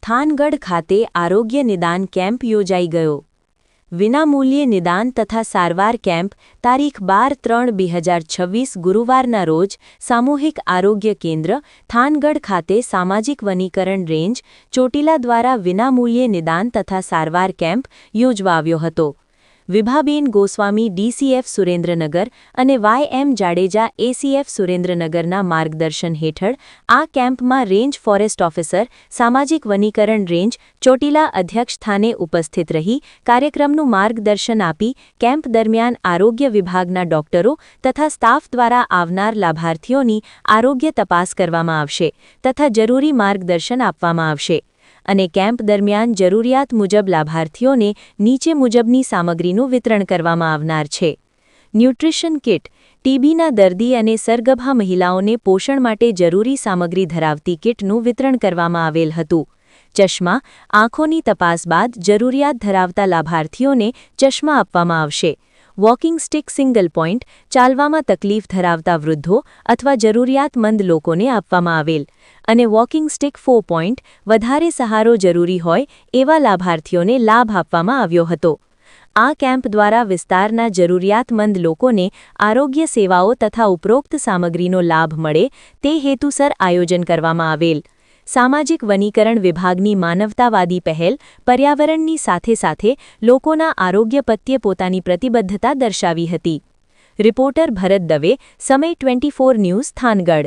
થાનગઢ ખાતે આરોગ્ય નિદાન કેમ્પ યોજાઈ ગયો. વિનામૂલ્યે નિદાન તથા સારવાર કેમ્પ તારીખ 12/3/2026 ગુરુવારના રોજ સામૂહિક આરોગ્ય કેન્દ્ર થાનગઢ ખાતે સામાજિક વનીકરણ રેન્જ ચોટીલા દ્વારા વિનામૂલ્યે નિદાન તથા સારવાર કેમ્પ યોજવા આવ્યો હતો. વિભાબેન ગોસ્વામી ડીસીએફ સુરેન્દ્રનગર અને વાય.એમ. જાડેજા એસીએફ સુરેન્દ્રનગરના માર્ગદર્શન હેઠળ આ કેમ્પમાં રેન્જ ફોરેસ્ટ ઓફિસર સામાજિક વનીકરણ રેન્જ ચોટીલા અધ્યક્ષ સ્થાને ઉપસ્થિત રહી કાર્યક્રમનું માર્ગદર્શન આપી કેમ્પ દરમિયાન આરોગ્ય વિભાગના ડોક્ટરો તથા સ્ટાફ દ્વારા આવનાર લાભાર્થીઓની આરોગ્ય તપાસ કરવામાં આવશે તથા જરૂરી માર્ગદર્શન આપવામાં આવશે અને કેમ્પ દરમિયાન જરૂરિયાત મુજબ લાભાર્થીઓને નીચે મુજબની સામગ્રીનું વિતરણ કરવામાં આવનાર છે. ન્યુટ્રિશન કિટ, ટીબીના દર્દી અને સરગર્ભા મહિલાઓને પોષણ માટે જરૂરી સામગ્રી ધરાવતી કિટનું વિતરણ કરવામાં આવેલ હતું. ચશ્મા, આંખોની તપાસ બાદ જરૂરિયાત ધરાવતા લાભાર્થીઓને ચશ્મા આપવામાં આવશે. વોકિંગ સ્ટિક સિંગલ પોઈન્ટ, ચાલવામાં તકલીફ ધરાવતા વૃદ્ધો અથવા જરૂરિયાતમંદ લોકોને આપવામાં આવેલ અને વોકિંગ સ્ટિક 4 પોઈન્ટ, વધારે સહારો જરૂરી હોય એવા લાભાર્થીઓને લાભ આપવામાં આવ્યો હતો. આ કેમ્પ દ્વારા વિસ્તારના જરૂરિયાતમંદ લોકોને આરોગ્ય સેવાઓ તથા ઉપરોક્ત સામગ્રીનો લાભ મળે તે હેતુસર આયોજન કરવામાં આવેલ. સામાજિક વનીકરણ વિભાગની માનવતાવાદી પહેલ પર્યાવરણની સાથે સાથે લોકોના આરોગ્ય પ્રત્યે પોતાની પ્રતિબદ્ધતા દર્શાવી હતી. રિપોર્ટર ભરત દવે, સમય 24 ન્યૂઝ, થાનગઢ.